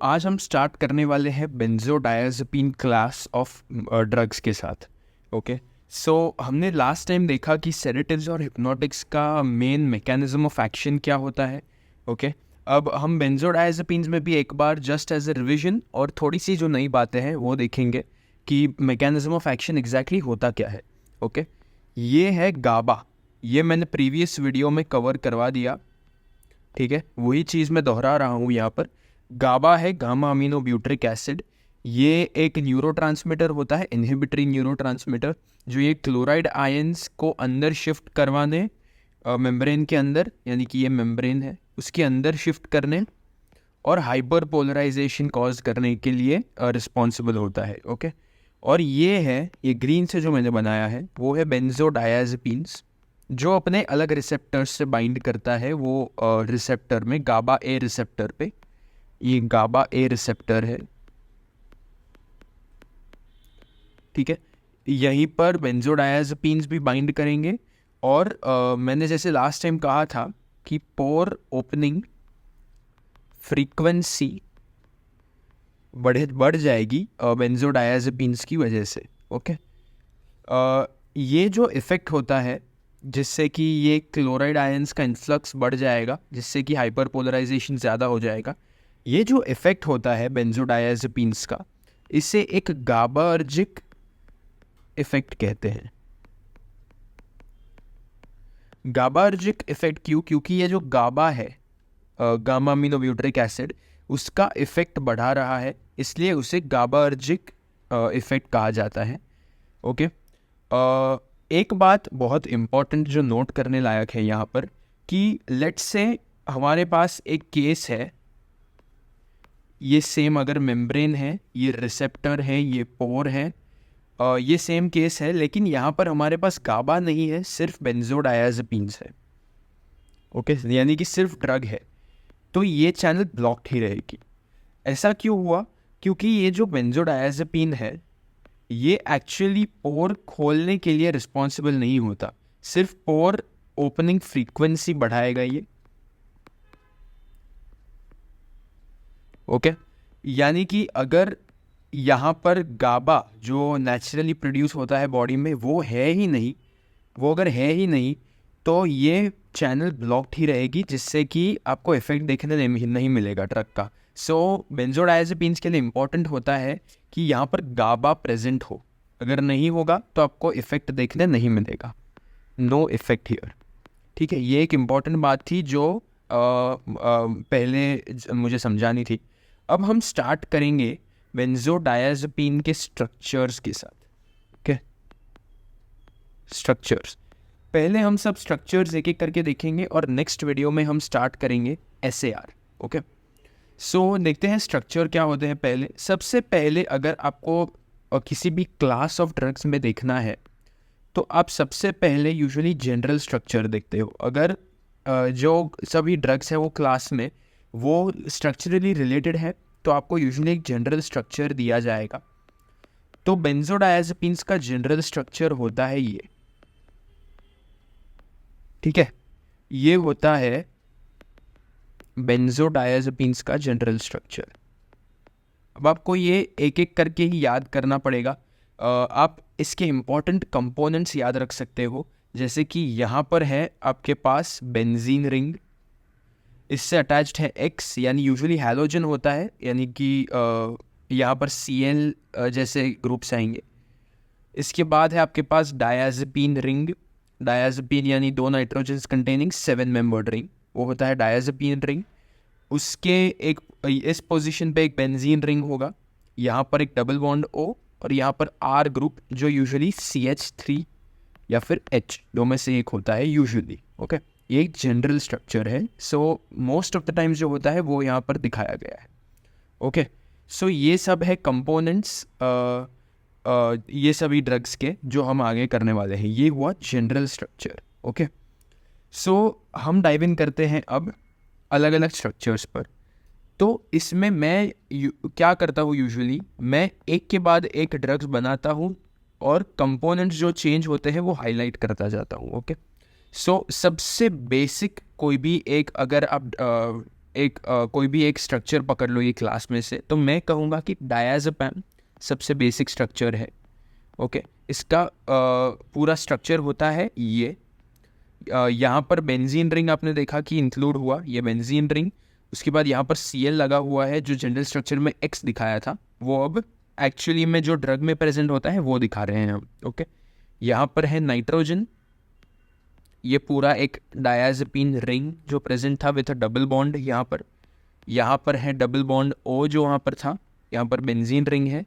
आज हम स्टार्ट करने वाले हैं बेंजोडायज़ेपिन क्लास ऑफ ड्रग्स के साथ। ओके, हमने लास्ट टाइम देखा कि सेडेटिव्स और हिप्नोटिक्स का मेन मैकेनिज्म ऑफ एक्शन क्या होता है। ओके, अब हम बेंजोडायज़ेपिन्स में भी एक बार जस्ट एज अ रिविजन और थोड़ी सी जो नई बातें हैं वो देखेंगे कि मैकेनिज्म ऑफ एक्शन एग्जैक्टली होता क्या है। ओके, ये है गाबा। ये मैंने प्रीवियस वीडियो में कवर करवा दिया, ठीक है, वही चीज़ मैं दोहरा रहा हूँ यहाँ पर। गाबा है गामा अमीनो ब्यूट्रिक एसिड। ये एक न्यूरोट्रांसमीटर होता है, इनहिबिटरी न्यूरोट्रांसमीटर, जो ये क्लोराइड आयंस को अंदर शिफ्ट करवाने, मेम्ब्रेन के अंदर, यानी कि ये मेम्ब्रेन है उसके अंदर शिफ्ट करने और हाइपर पोलराइजेशन कॉज करने के लिए रिस्पॉन्सिबल होता है। ओके, और ये ग्रीन से जो मैंने बनाया है वो है बेंजोडायज़ेपिन्स, जो अपने अलग रिसेप्टर्स से बाइंड करता है। वो रिसेप्टर में गाबा ए रिसेप्टर पे, ये गाबा ए रिसेप्टर है, ठीक है, यहीं पर बेंजोडायज़ेपिन्स भी बाइंड करेंगे। और मैंने जैसे लास्ट टाइम कहा था कि पोर ओपनिंग फ्रीक्वेंसी बढ़ जाएगी बेंजोडायज़ेपिन्स की वजह से। ओके, ये जो इफ़ेक्ट होता है जिससे कि ये क्लोराइड आयंस का इन्फ्लक्स बढ़ जाएगा, जिससे कि हाइपर पोलराइजेशन ज़्यादा हो जाएगा, ये जो इफ़ेक्ट होता है बेंजोडायज़ेपिन्स का, इसे एक गाबार्जिक इफ़ेक्ट कहते हैं। गाबार्जिक इफ़ेक्ट क्यों? क्योंकि ये जो गाबा है, गामा अमीनो ब्यूट्रिक एसिड, उसका इफ़ेक्ट बढ़ा रहा है, इसलिए उसे गाबार्जिक इफ़ेक्ट कहा जाता है। ओके, एक बात बहुत इम्पॉर्टेंट जो नोट करने लायक है यहाँ पर कि लेट्स से हमारे पास एक केस है, ये सेम अगर मेम्ब्रेन है, ये रिसेप्टर है, ये पोर है, ये सेम केस है, लेकिन यहाँ पर हमारे पास गाबा नहीं है, सिर्फ बेंजोडायज़ेपिन्स है। ओके, यानी कि सिर्फ ड्रग है, तो ये चैनल ब्लॉक्ड ही रहेगी। ऐसा क्यों हुआ? क्योंकि ये जो बेंजोडायज़ेपिन है ये एक्चुअली पोर खोलने के लिए रिस्पॉन्सिबल नहीं होता, सिर्फ पोर ओपनिंग फ्रीक्वेंसी बढ़ाएगा ये। ओके, यानी कि अगर यहाँ पर गाबा जो नेचुरली प्रोड्यूस होता है बॉडी में वो अगर है ही नहीं तो ये चैनल ब्लॉक्ड ही रहेगी, जिससे कि आपको इफेक्ट देखने नहीं मिलेगा ड्रग का। बेंजोडायज़ेपिन्स के लिए इम्पॉर्टेंट होता है कि यहाँ पर गाबा प्रेजेंट हो, अगर नहीं होगा तो आपको इफेक्ट देखने नहीं मिलेगा, नो इफेक्ट हियर। ठीक है, ये एक इम्पॉर्टेंट बात थी जो पहले मुझे समझानी थी। अब हम स्टार्ट करेंगे बेंजोडायज़ेपिन के स्ट्रक्चर्स के साथ। ओके, स्ट्रक्चर्स, पहले हम सब स्ट्रक्चर्स एक एक करके देखेंगे और नेक्स्ट वीडियो में हम स्टार्ट करेंगे SAR। ओके, देखते हैं स्ट्रक्चर क्या होते हैं। सबसे पहले अगर आपको किसी भी क्लास ऑफ ड्रग्स में देखना है तो आप सबसे पहले यूजुअली जनरल स्ट्रक्चर देखते हो। अगर जो सभी ड्रग्स है वो क्लास में वो स्ट्रक्चरली रिलेटेड है तो आपको यूजुअली एक जनरल स्ट्रक्चर दिया जाएगा। तो बेंजोडायज़ेपिन्स का जनरल स्ट्रक्चर होता है ये, ठीक है, ये होता है बेंजोडायज़ेपिन्स का जनरल स्ट्रक्चर। अब आपको ये एक एक करके ही याद करना पड़ेगा। आप इसके इम्पॉर्टेंट कंपोनेंट्स याद रख सकते हो, जैसे कि यहाँ पर है आपके पास बेंजीन रिंग, इससे अटैच्ड है X, यानी यूजुअली हैलोजन होता है, यानी कि यहाँ पर Cl जैसे ग्रुप्स आएंगे। इसके बाद है आपके पास डायज़ेपिन रिंग, डायज़ेपिन यानी 2 नाइट्रोजन्स कंटेनिंग 7 मेंबर्ड रिंग, वो होता है डायज़ेपिन रिंग। उसके इस पोजीशन पे एक बेंजीन रिंग होगा, यहाँ पर एक डबल बॉन्ड O और यहाँ पर R ग्रुप, जो यूजुअली CH3 या फिर H, दो में से एक होता है यूजुअली। ओके, ये एक जनरल स्ट्रक्चर है। मोस्ट ऑफ द टाइम्स जो होता है वो यहाँ पर दिखाया गया है। ओके, ये सब है कंपोनेंट्स ये सभी ड्रग्स के जो हम आगे करने वाले हैं। ये हुआ जनरल स्ट्रक्चर। ओके, हम डाइव इन करते हैं अब अलग अलग स्ट्रक्चर्स पर। तो इसमें मैं क्या करता हूँ, यूजुअली मैं एक के बाद एक ड्रग्स बनाता हूँ और कंपोनेंट्स जो चेंज होते हैं वो हाईलाइट करता जाता हूँ। ओके, सबसे बेसिक कोई भी एक अगर आप कोई भी एक स्ट्रक्चर पकड़ लो ये क्लास में से, तो मैं कहूँगा कि डायज़ेपैम सबसे बेसिक स्ट्रक्चर है। ओके, इसका पूरा स्ट्रक्चर होता है ये। यहाँ पर बेंजीन रिंग आपने देखा कि इंक्लूड हुआ, ये बेंजीन रिंग। उसके बाद यहाँ पर Cl लगा हुआ है, जो जनरल स्ट्रक्चर में X दिखाया था वो अब एक्चुअली में जो ड्रग में प्रेजेंट होता है वो दिखा रहे हैं हम। ओके, यहाँ पर है नाइट्रोजन, ये पूरा एक डायज़ेपिन रिंग जो प्रेजेंट था विथ अ डबल बॉन्ड यहाँ पर है डबल बॉन्ड O जो वहाँ पर था, यहाँ पर बेंजीन रिंग है।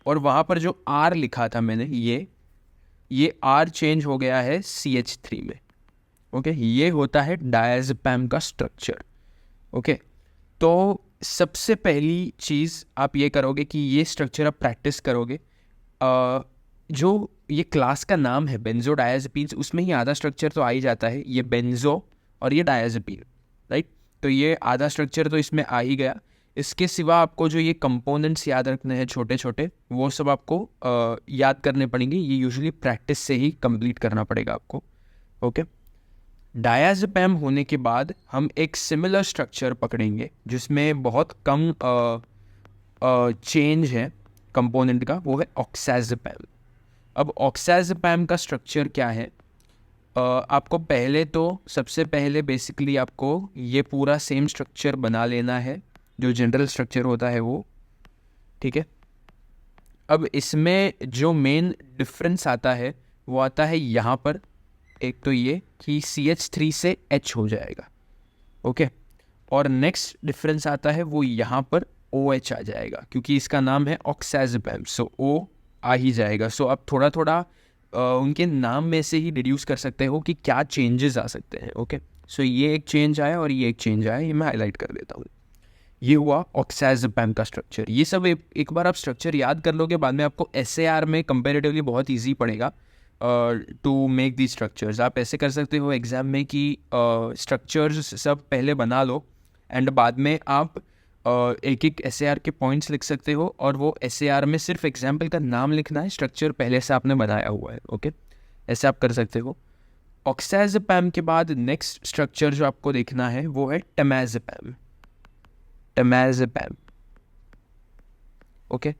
और वहाँ पर जो R लिखा था मैंने, ये R चेंज हो गया है CH3 में। ओके, ये होता है डायज़ेपैम का स्ट्रक्चर। ओके, तो सबसे पहली चीज़ आप ये करोगे कि ये स्ट्रक्चर आप प्रैक्टिस करोगे। जो ये क्लास का नाम है बेंजोडायज़ेपिन्स, उसमें ही आधा स्ट्रक्चर तो आ ही जाता है, ये बेंजो और ये डायज़ेपिन, राइट। तो ये आधा स्ट्रक्चर तो इसमें आ ही गया। इसके सिवा आपको जो ये कंपोनेंट्स याद रखने हैं छोटे छोटे, वो सब आपको याद करने पड़ेंगे। ये यूजुअली प्रैक्टिस से ही कंप्लीट करना पड़ेगा आपको। ओके, डायज़ेपैम होने के बाद हम एक सिमिलर स्ट्रक्चर पकड़ेंगे जिसमें बहुत कम चेंज है कंपोनेंट का, वो है ऑक्साज़ेपैम। अब ऑक्साज़ेपैम का स्ट्रक्चर क्या है? आपको सबसे पहले बेसिकली आपको ये पूरा सेम स्ट्रक्चर बना लेना है जो जनरल स्ट्रक्चर होता है वो, ठीक है। अब इसमें जो मेन डिफरेंस आता है वो आता है यहाँ पर। एक तो ये कि CH3 से H हो जाएगा, ओके। और नेक्स्ट डिफरेंस आता है वो यहाँ पर OH आ जाएगा, क्योंकि इसका नाम है ऑक्साज़ेपैम, सो O आ ही जाएगा। सो आप थोड़ा थोड़ा उनके नाम में से ही डिड्यूस कर सकते हो कि क्या चेंजेस आ सकते हैं। ओके, सो ये एक चेंज आया और ये एक चेंज आया, ये मैं हाईलाइट कर देता हूँ। ये हुआ ऑक्साज़ेपैम का स्ट्रक्चर। ये सब एक बार आप स्ट्रक्चर याद कर लोगे, बाद में आपको SAR में कंपैरेटिवली बहुत ईजी पड़ेगा टू मेक दी स्ट्रक्चर्स। आप ऐसे कर सकते हो एग्ज़ाम में कि स्ट्रक्चर्स सब पहले बना लो एंड बाद में आप एक एक SAR के पॉइंट्स लिख सकते हो, और वो SAR में सिर्फ एग्जाम्पल का नाम लिखना है, स्ट्रक्चर पहले से आपने बनाया हुआ है। ओके, ऐसे आप कर सकते हो। ऑक्साज़ेपैम के बाद नेक्स्ट स्ट्रक्चर जो आपको देखना है वो है टेमाज़ेपैम। ओके,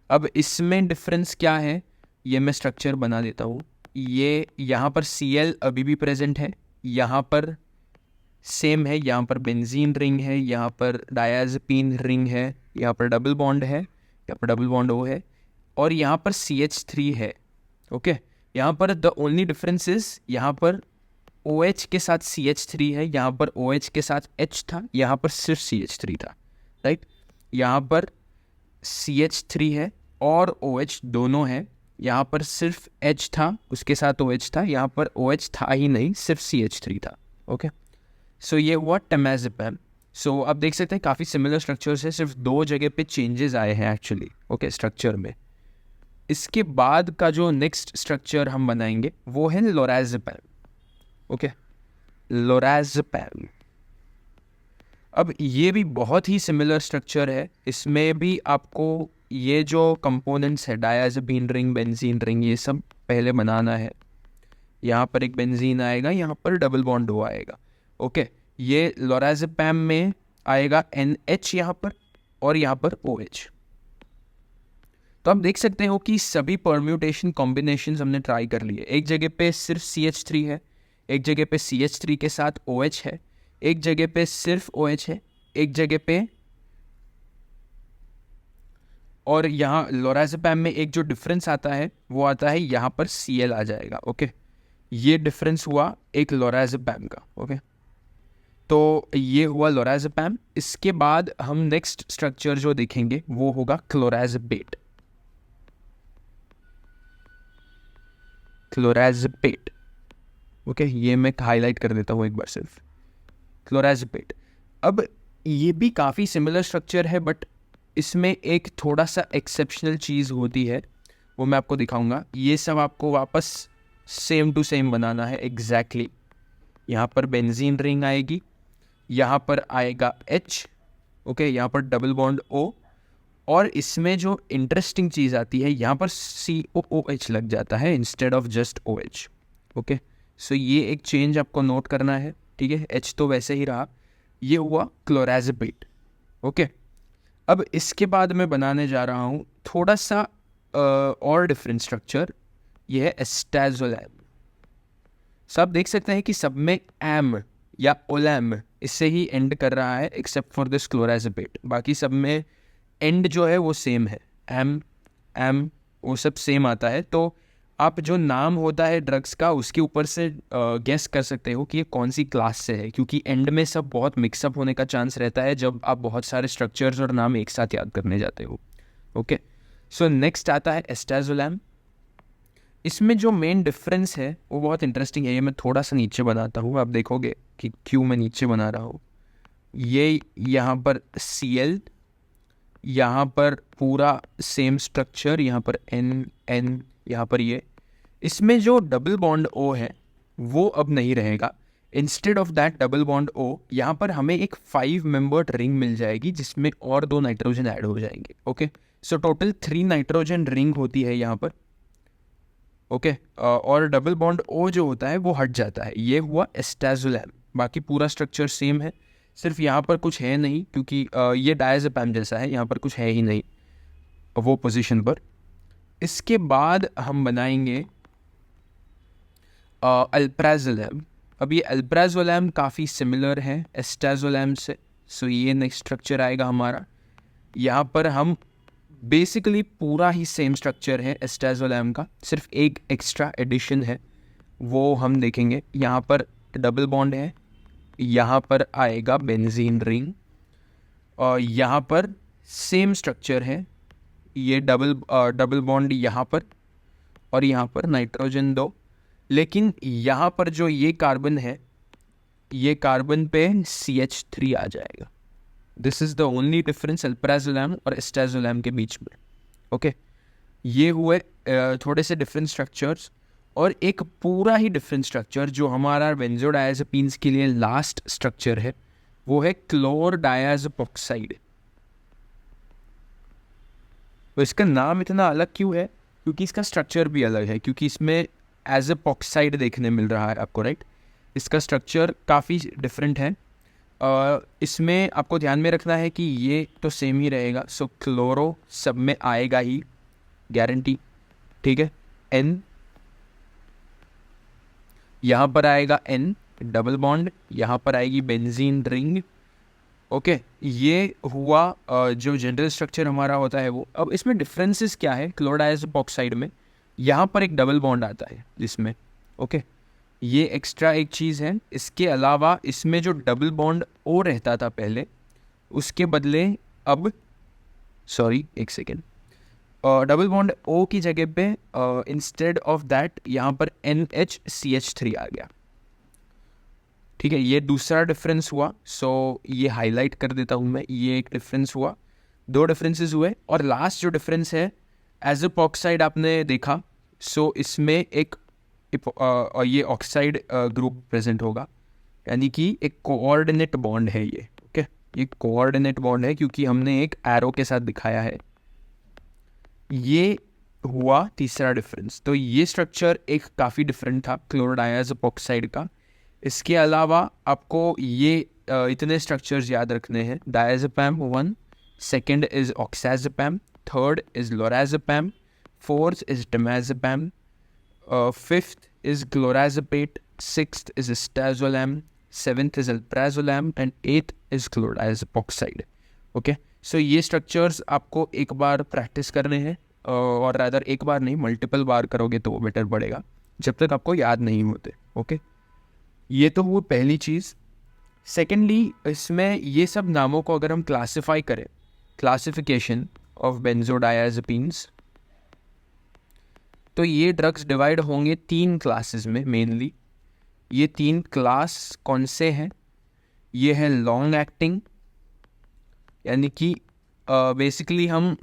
अब इसमें डिफरेंस क्या है ये मैं स्ट्रक्चर बना देता हूँ। ये यहाँ पर Cl अभी भी प्रेजेंट है, यहाँ पर सेम है, यहाँ पर बेंजीन रिंग है, यहाँ पर डायज़ेपिन रिंग है, यहाँ पर डबल बॉन्ड है, यहाँ पर डबल बॉन्ड O है, और यहाँ पर CH3 है। ओके, यहाँ पर द ओनली डिफरेंस इज यहाँ पर OH के साथ CH3 है, यहाँ पर OH के साथ H था, यहाँ पर सिर्फ CH3 था, राइट। यहाँ पर CH3 है और OH दोनों है, यहाँ पर सिर्फ H था, उसके साथ OH था, यहाँ पर OH था ही नहीं, सिर्फ CH3 था। ओके, सो ये हुआ टेमाज़ेपैम। सो आप देख सकते हैं काफ़ी सिमिलर स्ट्रक्चर्स है, सिर्फ दो जगह पे चेंजेस आए हैं एक्चुअली, ओके, स्ट्रक्चर में। इसके बाद का जो नेक्स्ट स्ट्रक्चर हम बनाएंगे वो है लोराज़ेपैम। ओके, लोराज़ेपैम। अब ये भी बहुत ही सिमिलर स्ट्रक्चर है, इसमें भी आपको ये जो कंपोनेंट्स है डायज़ेपिन रिंग, बेंजीन रिंग, ये सब पहले बनाना है। यहाँ पर एक बेंजीन आएगा, यहाँ पर डबल बॉन्ड O आएगा। ओके, ये लोराज़ेपैम में आएगा NH यहाँ पर और यहाँ पर OH। तो आप देख सकते हो कि सभी परम्यूटेशन कॉम्बिनेशंस हमने ट्राई कर लिए। एक जगह पे सिर्फ CH3 है, एक जगह पे CH3 के साथ OH है, एक जगह पे सिर्फ OH है, एक जगह पे, और यहाँ लोराज़ेपैम में एक जो डिफरेंस आता है वो आता है यहाँ पर Cl आ जाएगा। ओके, ये डिफरेंस हुआ एक लोराज़ेपैम का। ओके, तो ये हुआ लोराज़ेपैम। इसके बाद हम नेक्स्ट स्ट्रक्चर जो देखेंगे वो होगा क्लोराज़ेपेट। ओके, ये मैं हाईलाइट कर देता हूँ एक बार सिर्फ, क्लोराज़ेपेट। अब ये भी काफ़ी सिमिलर स्ट्रक्चर है, बट इसमें एक थोड़ा सा एक्सेप्शनल चीज़ होती है, वो मैं आपको दिखाऊंगा। ये सब आपको वापस सेम टू सेम बनाना है एग्जैक्टली। यहाँ पर बेंजीन रिंग आएगी, यहाँ पर आएगा H, ओके, यहाँ पर डबल बॉन्ड O, और इसमें जो इंटरेस्टिंग चीज़ आती है यहाँ पर COOH लग जाता है instead of just OH। Okay, so ये एक चेंज आपको नोट करना है, ठीक है। H तो वैसे ही रहा, ये हुआ क्लोराजेपेट। ओके, अब इसके बाद मैं बनाने जा रहा हूँ थोड़ा सा और डिफरेंट स्ट्रक्चर, ये है एस्टाजोलैम। सब देख सकते हैं कि सब में एम या ओलैम इससे ही एंड कर रहा है एक्सेप्ट फॉर दिस क्लोराजेपेट। बाकी सब में एंड जो है वो सेम है, एम एम वो सब सेम आता है। तो आप जो नाम होता है ड्रग्स का उसके ऊपर से गेस कर सकते हो कि ये कौन सी क्लास से है, क्योंकि एंड में सब बहुत मिक्सअप होने का चांस रहता है जब आप बहुत सारे स्ट्रक्चर्स और नाम एक साथ याद करने जाते हो। ओके, सो नेक्स्ट आता है एस्टाजोलैम। इसमें जो मेन डिफरेंस है वो बहुत इंटरेस्टिंग है। ये मैं थोड़ा सा नीचे बनाता हूँ, आप देखोगे कि क्यों मैं नीचे बना रहा हूँ। ये यहाँ पर Cl, यहाँ पर पूरा सेम स्ट्रक्चर, यहाँ पर N, यहाँ पर ये। इसमें जो डबल बॉन्ड O है वो अब नहीं रहेगा। Instead of that double bond O यहाँ पर हमें एक 5 मेंबर्ड रिंग मिल जाएगी जिसमें और 2 नाइट्रोजन ऐड हो जाएंगे। Okay, so total 3 nitrogen ring होती है यहाँ पर। ओके, और डबल बॉन्ड O जो होता है वो हट जाता है। ये हुआ एस्टाजोलैम। बाकी पूरा स्ट्रक्चर सेम है, सिर्फ यहाँ पर कुछ है नहीं क्योंकि ये डायज़ेपैम जैसा है, यहाँ पर कुछ है ही नहीं वो पोजीशन पर। इसके बाद हम बनाएंगे अल्प्राजोलैम। अब ये अल्प्राजोलैम काफ़ी सिमिलर है एस्टाजोलैम से। सो ये नेक्स्ट स्ट्रक्चर आएगा हमारा। यहाँ पर हम बेसिकली पूरा ही सेम स्ट्रक्चर है एस्टाजोलैम का, सिर्फ एक एक्स्ट्रा एडिशन है वो हम देखेंगे। यहाँ पर डबल बॉन्ड है, यहाँ पर आएगा बेंजीन रिंग, और यहाँ पर सेम स्ट्रक्चर है, ये डबल बॉन्ड यहाँ पर और यहाँ पर नाइट्रोजन 2। लेकिन यहाँ पर जो ये कार्बन है, ये कार्बन पे CH3 आ जाएगा। This is the only difference alprazolam और एस्टाजोलैम के बीच में। ओके, ये हुए थोड़े से डिफरेंट स्ट्रक्चर्स। और एक पूरा ही डिफरेंट स्ट्रक्चर जो हमारा बेंजोडायज़ेपिन्स के लिए लास्ट स्ट्रक्चर है वो है क्लोरडायज़ेपोक्साइड। तो इसका नाम इतना अलग क्यों है? क्योंकि इसका स्ट्रक्चर भी अलग है, क्योंकि इसमें एज़ेपोक्साइड देखने मिल रहा है आपको, राइट। इसका स्ट्रक्चर काफ़ी डिफरेंट है। इसमें आपको ध्यान में रखना है कि ये तो सेम ही रहेगा। सो क्लोरो सब में आएगा ही, गारंटी, ठीक है। N यहाँ पर आएगा, N डबल बॉन्ड, यहाँ पर आएगी बेंजीन रिंग। ओके, ये हुआ जो जनरल स्ट्रक्चर हमारा होता है वो। अब इसमें डिफरेंसेस क्या है? क्लोरडायज़ेपोक्साइड में यहाँ पर एक डबल बॉन्ड आता है जिसमें, ओके, ये एक्स्ट्रा एक चीज़ है। इसके अलावा इसमें जो डबल बॉन्ड O रहता था पहले, उसके बदले अब एक सेकेंड, डबल बॉन्ड O की जगह पे इंस्टेड ऑफ दैट यहाँ पर NHCH3 आ गया। ठीक है, ये दूसरा डिफरेंस हुआ। सो ये हाईलाइट कर देता हूँ मैं, ये एक डिफरेंस हुआ, 2 डिफरेंसेस हुए। और लास्ट जो डिफरेंस है, एज़ेपोक्साइड आपने देखा, सो इसमें एक ये ऑक्साइड ग्रुप प्रेजेंट होगा, यानी कि एक कोऑर्डिनेट बॉन्ड है ये। ओके, ये कोऑर्डिनेट बॉन्ड है क्योंकि हमने एक एरो के साथ दिखाया है। ये हुआ तीसरा डिफरेंस। तो ये स्ट्रक्चर एक काफ़ी डिफरेंट था क्लोरडायज़ेपोक्साइड का। इसके अलावा आपको ये इतने स्ट्रक्चर्स याद रखने हैं। Diazepam 1, second is oxazepam, third is lorazepam, fourth is demazepam, fifth is chlorazepate, sixth is estazolam, seventh is alprazolam and eighth is chlordiazepoxide. Okay, so ये स्ट्रक्चर्स आपको एक बार प्रैक्टिस करने हैं, और रादर एक बार नहीं, मल्टीपल बार करोगे तो बेटर पड़ेगा जब तक आपको याद नहीं होते। ओके, ये तो वो पहली चीज़। सेकेंडली, इसमें ये सब नामों को अगर हम क्लासीफाई करें, क्लासिफिकेशन ऑफ बेंजोडायज़ेपिन्स, तो ये ड्रग्स डिवाइड होंगे 3 क्लासेस में मेनली। ये 3 क्लास कौन से हैं? ये है लॉन्ग एक्टिंग, यानी कि बेसिकली हम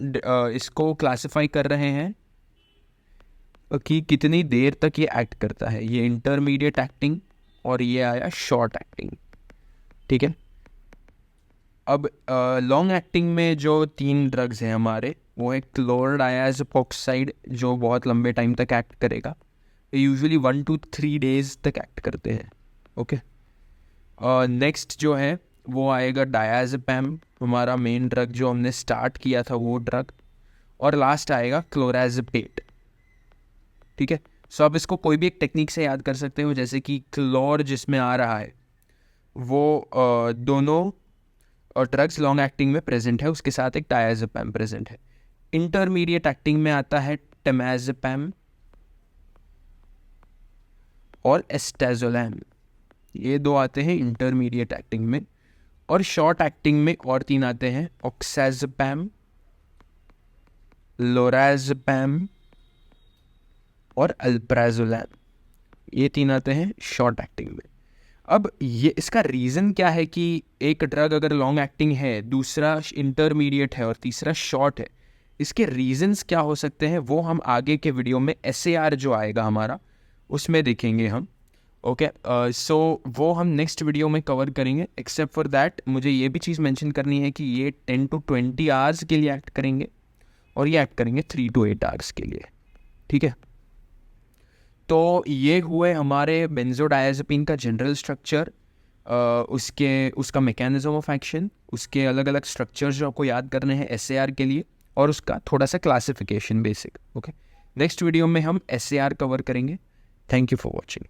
इसको क्लासिफाई कर रहे हैं कि कितनी देर तक ये एक्ट करता है। ये इंटरमीडिएट एक्टिंग और ये आया शॉर्ट एक्टिंग, ठीक है। अब लॉन्ग एक्टिंग में जो 3 ड्रग्स हैं हमारे, वो है क्लोरडायज़ेपोक्साइड जो बहुत लंबे टाइम तक एक्ट करेगा, यूजुअली 1 to 3 days तक एक्ट करते हैं। ओके, नेक्स्ट जो है वो आएगा डायज़ेपम, हमारा मेन ड्रग जो हमने स्टार्ट किया था वो ड्रग, और लास्ट आएगा क्लोराजेपेट। ठीक है, सो आप इसको कोई भी एक टेक्निक से याद कर सकते हो, जैसे कि क्लोर जिसमें आ रहा है वो दोनों ड्रग्स लॉन्ग एक्टिंग में प्रेजेंट है, उसके साथ एक डायज़ेपम प्रेजेंट है। इंटरमीडिएट एक्टिंग में आता है टेमाज़ेपम और एस्टाजोलैम, ये दो आते हैं इंटरमीडिएट एक्टिंग में। और शॉर्ट एक्टिंग में और तीन आते हैं, ऑक्साज़ेपम, लोराज़ेपम और अल्प्राज़ोलैम, ये तीन आते हैं शॉर्ट एक्टिंग में। अब ये इसका रीज़न क्या है कि एक ड्रग अगर लॉन्ग एक्टिंग है, दूसरा इंटरमीडिएट है और तीसरा शॉर्ट है, इसके रीजंस क्या हो सकते हैं वो हम आगे के वीडियो में SAR जो आएगा हमारा उसमें देखेंगे हम। ओके, सो वो हम नेक्स्ट वीडियो में कवर करेंगे। एक्सेप्ट फॉर दैट मुझे ये भी चीज़ मेंशन करनी है कि ये 10 to 20 आवर्स के लिए एक्ट करेंगे और ये एक्ट करेंगे 3 to 8 आवर्स के लिए। ठीक है, तो ये हुए हमारे बेंजोडायज़ेपिन का जनरल स्ट्रक्चर, उसका मैकेनिज्म ऑफ एक्शन, उसके अलग अलग स्ट्रक्चर्स जो आपको याद करने हैं SAR के लिए, और उसका थोड़ा सा classification basic. Okay, next video में हम SAR कवर करेंगे। Thank you for watching.